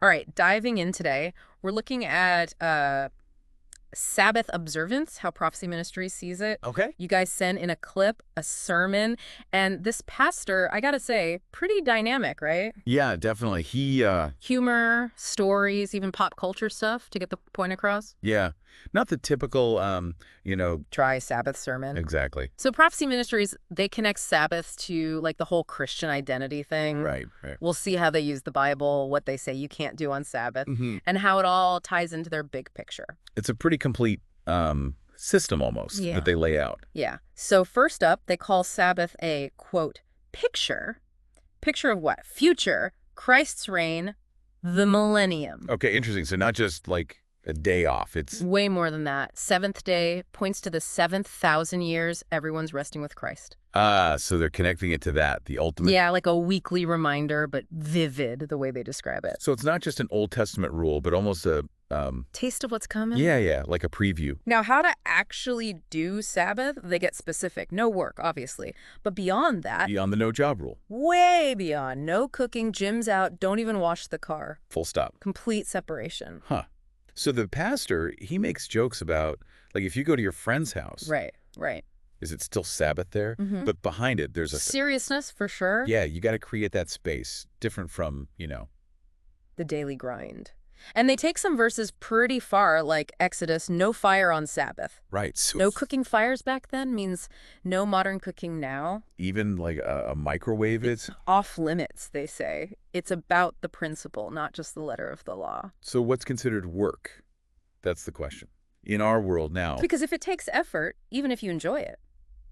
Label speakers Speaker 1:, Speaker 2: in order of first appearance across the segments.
Speaker 1: All right, diving in today, we're looking at Sabbath Observance, how Prophecy Ministries sees it.
Speaker 2: Okay.
Speaker 1: You guys sent in a clip, a sermon, and this pastor, I gotta say, pretty dynamic, right?
Speaker 2: Yeah, definitely.
Speaker 1: Humor, stories, even pop culture stuff to get the point across.
Speaker 2: Yeah, not the typical, you know,
Speaker 1: Dry Sabbath sermon.
Speaker 2: exactly.
Speaker 1: So Prophecy Ministries, they connect Sabbath to like the whole Christian identity thing.
Speaker 2: Right, right.
Speaker 1: We'll see how they use the Bible, what they say you can't do on Sabbath,
Speaker 2: hmm
Speaker 1: and how it all ties into their big picture.
Speaker 2: It's a pretty complete system almost
Speaker 1: Yeah.
Speaker 2: that they lay out.
Speaker 1: Yeah. So first up, they call Sabbath a, quote, picture. Picture of what? Future, Christ's reign, the millennium.
Speaker 2: Okay, interesting. So not just like a day off. It's
Speaker 1: Way more than that. Seventh day points to the 7,000 years everyone's resting with Christ.
Speaker 2: so they're connecting it to that, the ultimate.
Speaker 1: Yeah, like a weekly reminder, but vivid the way they describe it.
Speaker 2: So it's not just an Old Testament rule, but almost a
Speaker 1: Taste of what's coming?
Speaker 2: yeah, like a preview.
Speaker 1: Now, how to actually do Sabbath, they get specific. No work, obviously. But beyond that,
Speaker 2: Beyond the no job rule.
Speaker 1: way beyond, no cooking, gym's out, don't even wash the car.
Speaker 2: Full stop.
Speaker 1: Complete separation.
Speaker 2: Huh. So the pastor, he makes jokes about, like, if you go to your friend's house,
Speaker 1: Right, right.
Speaker 2: is it still Sabbath there?
Speaker 1: Mhm.
Speaker 2: But behind it, there's a
Speaker 1: Seriousness, for sure.
Speaker 2: yeah, you got to create that space, different from,
Speaker 1: The daily grind. And they take some verses pretty far, like Exodus, no fire on Sabbath.
Speaker 2: right. So
Speaker 1: No cooking fires back then means no modern cooking now.
Speaker 2: even like a microwave is.
Speaker 1: Off limits, they say. It's about the principle, not just the letter of the law.
Speaker 2: So what's considered work? That's the question. In our world now.
Speaker 1: Because if it takes effort, even if you enjoy it,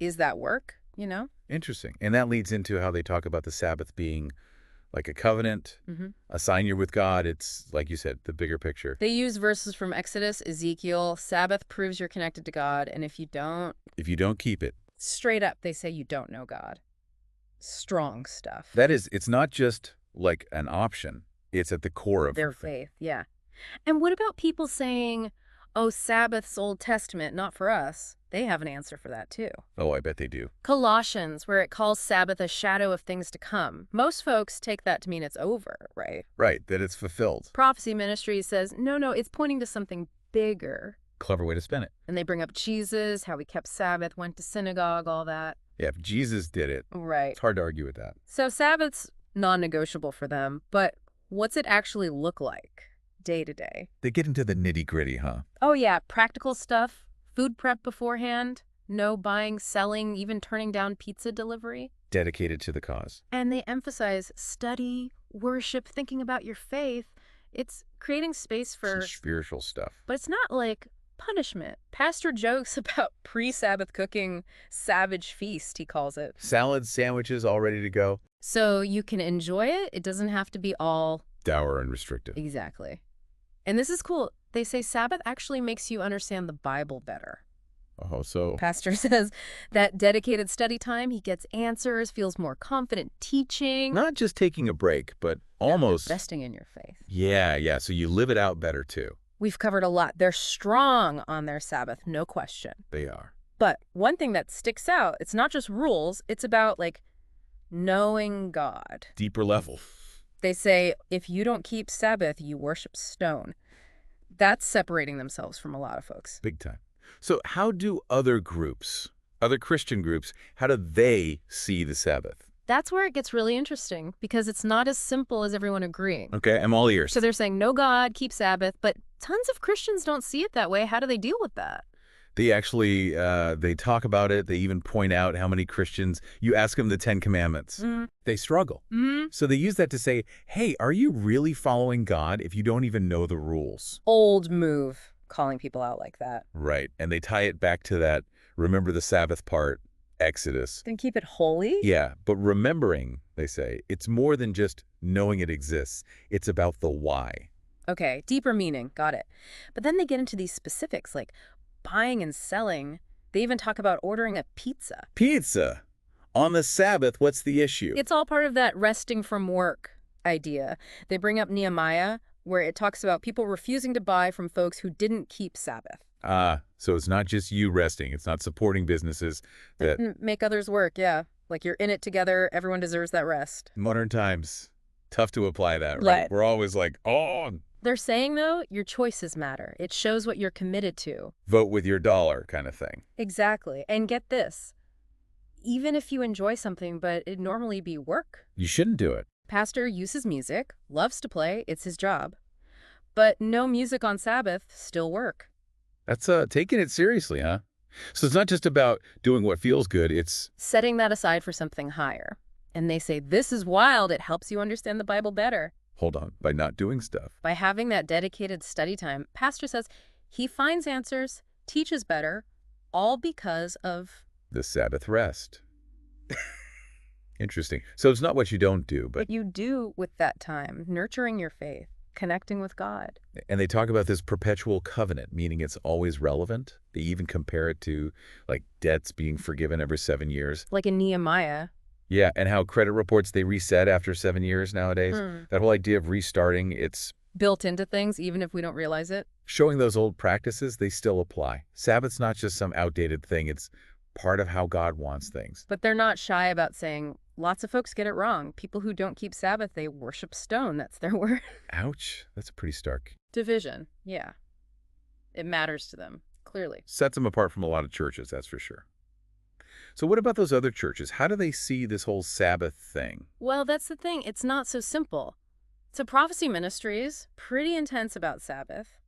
Speaker 1: is that work, you know?
Speaker 2: Interesting. And that leads into how they talk about the Sabbath being like a covenant,
Speaker 1: Mhm.
Speaker 2: a sign you're with God. It's, like you said, the bigger picture.
Speaker 1: They use verses from Exodus, Ezekiel. Sabbath proves you're connected to God, and if you don't,
Speaker 2: If you don't keep it.
Speaker 1: straight up, they say you don't know God. Strong stuff.
Speaker 2: That is, it's not just like an option. It's at the core of
Speaker 1: Their
Speaker 2: everything.
Speaker 1: faith, yeah. And what about people saying, oh, Sabbath's Old Testament, not for us? They have an answer for that, too.
Speaker 2: Oh, I bet they do.
Speaker 1: Colossians, where it calls Sabbath a shadow of things to come. Most folks take that to mean it's over, right?
Speaker 2: Right, that it's fulfilled.
Speaker 1: Prophecy Ministry says, no, it's pointing to something bigger.
Speaker 2: Clever way to spin it.
Speaker 1: And they bring up Jesus, how we kept Sabbath, went to synagogue, all that.
Speaker 2: Yeah, if Jesus did it,
Speaker 1: Right.
Speaker 2: it's hard to argue with that.
Speaker 1: So Sabbath's non-negotiable for them, but what's it actually look like day to day?
Speaker 2: They get into the nitty-gritty, huh?
Speaker 1: Oh, yeah, practical stuff, food prep beforehand, no buying, selling, even turning down pizza delivery.
Speaker 2: Dedicated to the cause.
Speaker 1: And they emphasize study, worship, thinking about your faith. It's creating space for...
Speaker 2: Some spiritual stuff.
Speaker 1: But it's not like punishment. Pastor jokes about pre-Sabbath cooking, savage feast, he calls it.
Speaker 2: Salads, sandwiches, all ready to go.
Speaker 1: So you can enjoy it. It doesn't have to be all...
Speaker 2: Dour and restrictive.
Speaker 1: Exactly. And this is cool. They say Sabbath actually makes you understand the Bible better.
Speaker 2: Oh, so
Speaker 1: Pastor says that dedicated study time, he gets answers, feels more confident teaching.
Speaker 2: not just taking a break, but almost.
Speaker 1: Resting in your faith.
Speaker 2: Yeah. So you live it out better too.
Speaker 1: We've covered a lot. They're strong on their Sabbath, no question.
Speaker 2: They are.
Speaker 1: But one thing that sticks out, it's not just rules, it's about like knowing God.
Speaker 2: Deeper level.
Speaker 1: They say, if you don't keep Sabbath, you worship stone. That's separating themselves from a lot of folks.
Speaker 2: Big time. So how do other groups, other Christian groups, how do they see the Sabbath?
Speaker 1: That's where it gets really interesting, because it's not as simple as everyone agreeing.
Speaker 2: Okay, I'm all ears.
Speaker 1: So they're saying, no God, keep Sabbath, but tons of Christians don't see it that way. How do they deal with that?
Speaker 2: They actually, they talk about it. They even point out how many Christians, you ask them the 10 Commandments. They struggle. So they use that to say, hey, are you really following God if you don't even know the rules?
Speaker 1: Old move, calling people out like that.
Speaker 2: Right. And they tie it back to that, remember the Sabbath part, Exodus.
Speaker 1: Then keep it holy?
Speaker 2: Yeah, but remembering, they say, it's more than just knowing it exists. It's about the why.
Speaker 1: Okay, deeper meaning, got it. But then they get into these specifics like buying and selling. They even talk about ordering a pizza.
Speaker 2: Pizza. On the Sabbath, what's the issue?
Speaker 1: It's all part of that resting from work idea. They bring up Nehemiah, where it talks about people refusing to buy from folks who didn't keep Sabbath.
Speaker 2: So it's not just you resting. It's not supporting businesses that...
Speaker 1: Make others work, yeah. Like you're in it together. Everyone deserves that rest.
Speaker 2: Modern times. Tough to apply that, right?
Speaker 1: Right.
Speaker 2: We're always like, oh,
Speaker 1: They're saying, though, your choices matter. It shows what you're committed to.
Speaker 2: vote with your dollar kind of thing.
Speaker 1: Exactly. And get this. Even if you enjoy something, but it'd normally be work.
Speaker 2: You shouldn't do it.
Speaker 1: Pastor uses music, loves to play, it's his job. But no music on Sabbath, still work.
Speaker 2: That's taking it seriously, huh? So it's not just about doing what feels good, it's...
Speaker 1: Setting that aside for something higher. And they say, this is wild, it helps you understand the Bible better.
Speaker 2: Hold on, by not doing stuff.
Speaker 1: By having that dedicated study time, Pastor says he finds answers, teaches better, all because of...
Speaker 2: The Sabbath rest. Interesting. So it's not what you don't do, but...
Speaker 1: what you do with that time, nurturing your faith, connecting with God.
Speaker 2: And they talk about this perpetual covenant, meaning it's always relevant. They even compare it to, like, debts being forgiven every 7 years.
Speaker 1: Like in Nehemiah.
Speaker 2: Yeah, and how credit reports, they reset after 7 years nowadays. That whole idea of restarting, it's...
Speaker 1: built into things, even if we don't realize it.
Speaker 2: showing those old practices, they still apply. Sabbath's not just some outdated thing. It's part of how God wants things.
Speaker 1: But they're not shy about saying, lots of folks get it wrong. People who don't keep Sabbath, they worship stone. That's their word.
Speaker 2: Ouch. That's pretty stark.
Speaker 1: Division. Yeah. It matters to them, clearly.
Speaker 2: Sets them apart from a lot of churches, that's for sure. So what about those other churches? How do they see this whole Sabbath thing?
Speaker 1: Well, that's the thing. It's not so simple. So Prophecy Ministries, pretty intense about Sabbath,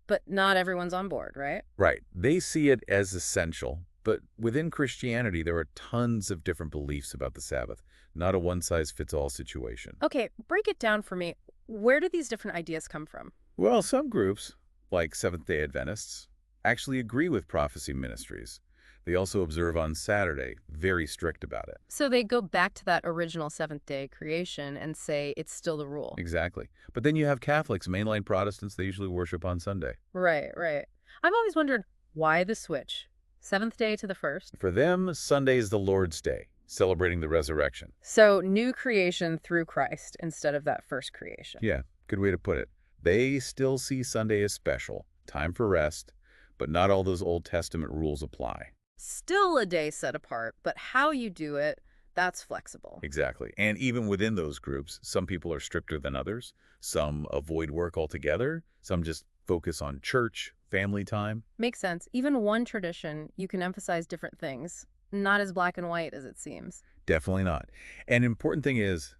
Speaker 1: but not everyone's on board, right?
Speaker 2: Right. They see it as essential. But within Christianity, there are tons of different beliefs about the Sabbath, not a one-size-fits-all situation.
Speaker 1: Okay, break it down for me. Where do these different ideas come from?
Speaker 2: Well, some groups, like Seventh-day Adventists, actually agree with Prophecy Ministries. They also observe on Saturday, very strict about it.
Speaker 1: So they go back to that original seventh-day creation and say it's still the rule.
Speaker 2: Exactly. But then you have Catholics, mainline Protestants, they usually worship on Sunday.
Speaker 1: Right, right. I've always wondered, why the switch? Seventh day to the first.
Speaker 2: For them, Sunday is the Lord's Day, celebrating the resurrection.
Speaker 1: So new creation through Christ instead of that first creation.
Speaker 2: Yeah, good way to put it. They still see Sunday as special, time for rest, but not all those Old Testament rules apply.
Speaker 1: Still a day set apart, but how you do it, that's flexible.
Speaker 2: Exactly. And even within those groups, some people are stricter than others. Some avoid work altogether. Some just focus on church, family time.
Speaker 1: Makes sense. Even one tradition, you can emphasize different things. Not as black and white as it seems.
Speaker 2: Definitely not. And important thing is,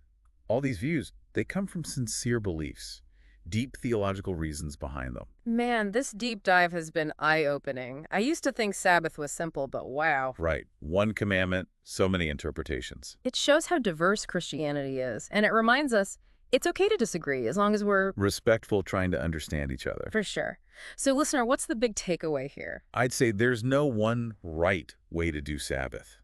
Speaker 2: all these views, they come from sincere beliefs, deep theological reasons behind them.
Speaker 1: Man, this deep dive has been eye-opening. I used to think Sabbath was simple, but wow.
Speaker 2: Right. One commandment, so many interpretations.
Speaker 1: It shows how diverse Christianity is, and it reminds us it's okay to disagree as long as we're...
Speaker 2: respectful, trying to understand each other.
Speaker 1: For sure. So, listener, what's the big takeaway here?
Speaker 2: I'd say there's no one right way to do Sabbath.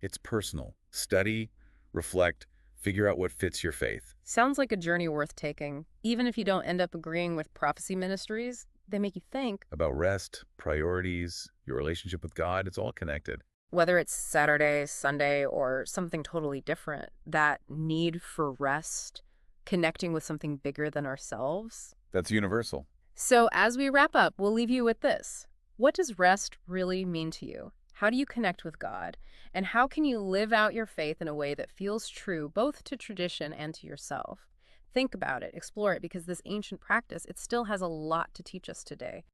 Speaker 2: It's personal. Study, reflect, figure out what fits your faith.
Speaker 1: Sounds like a journey worth taking. Even if you don't end up agreeing with Prophecy Ministries, they make you think.
Speaker 2: About rest, priorities, your relationship with God, it's all connected.
Speaker 1: Whether it's Saturday, Sunday, or something totally different, that need for rest, connecting with something bigger than ourselves.
Speaker 2: That's universal.
Speaker 1: So as we wrap up, we'll leave you with this. What does rest really mean to you? How do you connect with God? And how can you live out your faith in a way that feels true both to tradition and to yourself? Think about it, explore it, because this ancient practice, it still has a lot to teach us today.